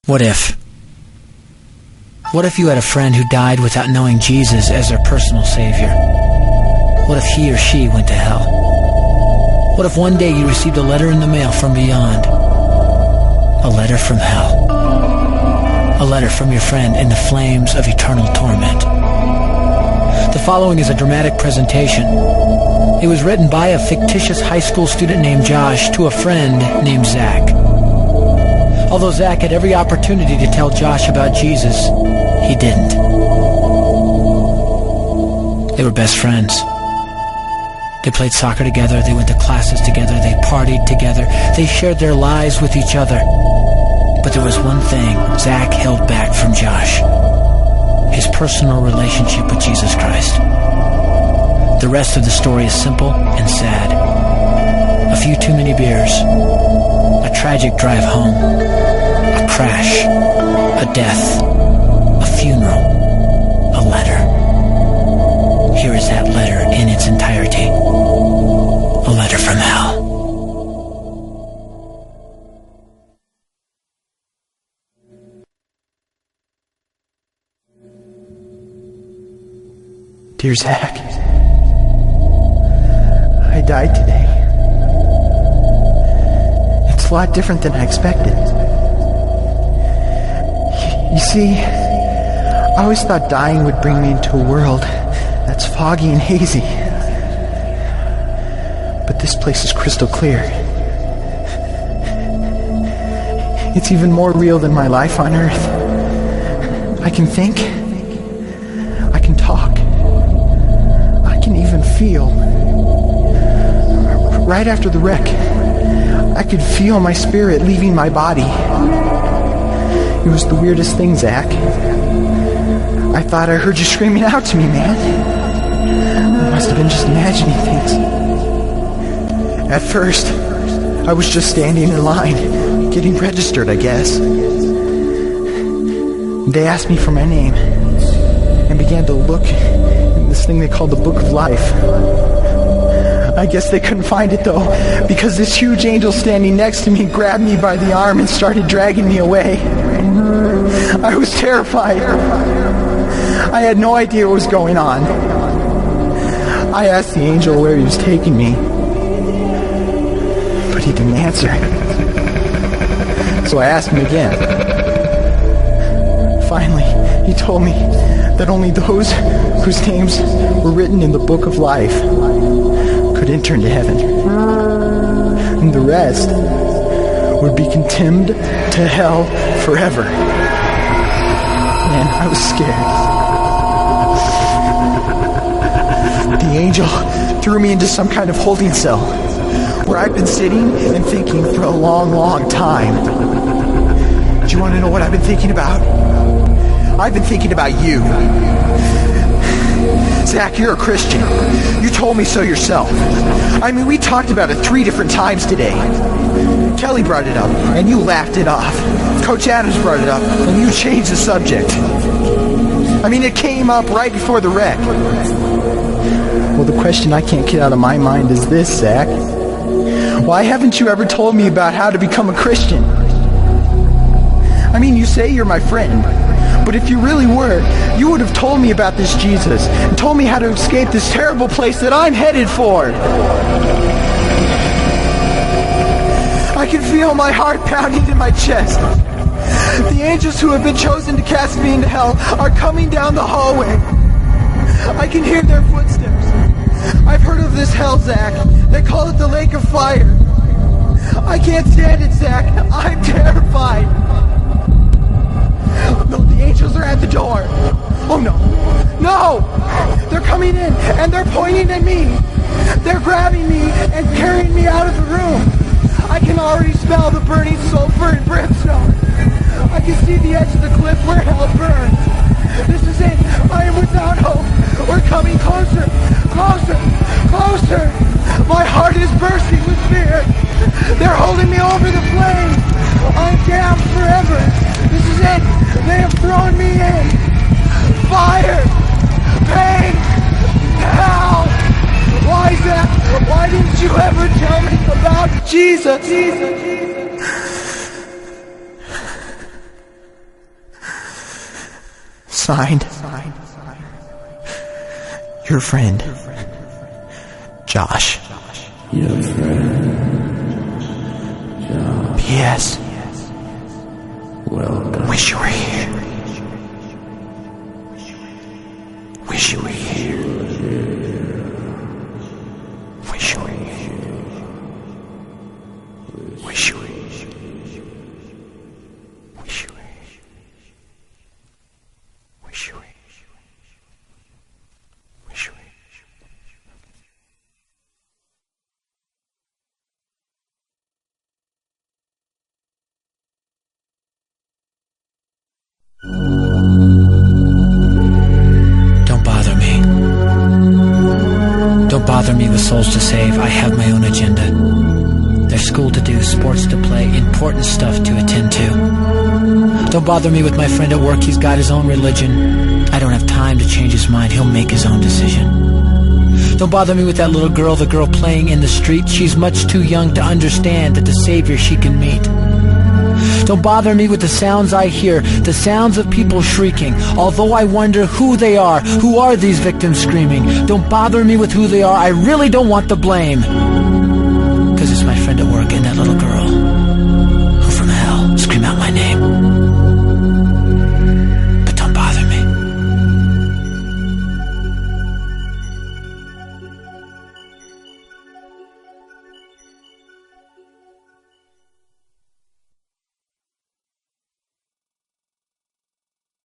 What if? What if you had a friend who died without knowing Jesus as their personal savior? What if he or she went to hell? What if one day you received a letter in the mail from beyond? A letter from hell. A letter from your friend in the flames of eternal torment. The following is a dramatic presentation. It was written by a fictitious high school student named Josh to a friend named Zach. Although Zach had every opportunity to tell Josh about Jesus, he didn't. They were best friends. They played soccer together, they went to classes together, they partied together, they shared their lives with each other. But there was one thing Zach held back from Josh: his personal relationship with Jesus Christ. The rest of the story is simple and sad. A few too many beers, a tragic drive home, a crash, a death, a funeral, a letter. Here is that letter in its entirety. A letter from hell. Dear Zach, I died today. It's a lot different than I expected. You see, I always thought dying would bring me into a world that's foggy and hazy. But this place is crystal clear. It's even more real than my life on Earth. I can think. I can talk. I can even feel. Right after the wreck, I could feel my spirit leaving my body. It was the weirdest thing, Zach. I thought I heard you screaming out to me, man. I must have been just imagining things. At first, I was just standing in line, getting registered, I guess. They asked me for my name and began to look in this thing they called the Book of Life. I guess they couldn't find it, though, because this huge angel standing next to me grabbed me by the arm and started dragging me away. I was terrified. I had no idea what was going on. I asked the angel where he was taking me, but he didn't answer. So I asked him again. Finally, he told me that only those whose names were written in the Book of Life could enter into heaven. And the rest would be condemned to hell forever. Man, I was scared. The angel threw me into some kind of holding cell where I've been sitting and thinking for a long, long time. Do you want to know what I've been thinking about? I've been thinking about you. Zach, you're a Christian. You told me so yourself. I mean, we talked about it 3 different times today. Kelly brought it up, and you laughed it off. Coach Adams brought it up, and you changed the subject. I mean, it came up right before the wreck. Well, the question I can't get out of my mind is this, Zach. Why haven't you ever told me about how to become a Christian? I mean, you say you're my friend, but if you really were, you would have told me about this Jesus and told me how to escape this terrible place that I'm headed for. I can feel my heart pounding in my chest. The angels who have been chosen to cast me into hell are coming down the hallway. I can hear their footsteps. I've heard of this hell, Zach. They call it the lake of fire. I can't stand it, Zach. I'm terrified. No, the angels are at the door. Oh, no. No! They're coming in, and they're pointing at me. They're grabbing me and carrying me out of the room. I can already smell the burning sulfur and brimstone. I can see the edge of the cliff where hell burns. This is it. I am without hope. We're coming closer, closer, closer. My heart is bursting with fear. They're holding me over the flames. I'm damned forever. This is it. They have thrown me in. Fire. Pain. Hell. Why, Zach? Why didn't you ever tell me about Jesus? Signed, your friend, Josh. Your friend, Josh. P.S. Welcome. Wish you were here. Wish you were here. Wish you were here. Wish you were here. Wish you were here. Wish you were here. Wish you were here. Don't bother me. Don't bother me with souls to save. I have my own agenda. There's school to do, sports to play, important stuff to attend to. Don't bother me with my friend at work. He's got his own religion. I don't have time to change his mind. He'll make his own decision. Don't bother me with that little girl, the girl playing in the street. She's much too young to understand that the Savior she can meet. Don't bother me with the sounds I hear, the sounds of people shrieking, although I wonder who they are. Who are these victims screaming? Don't bother me with who they are. I really don't want the blame. 'Cause it's my friend at work and that little girl.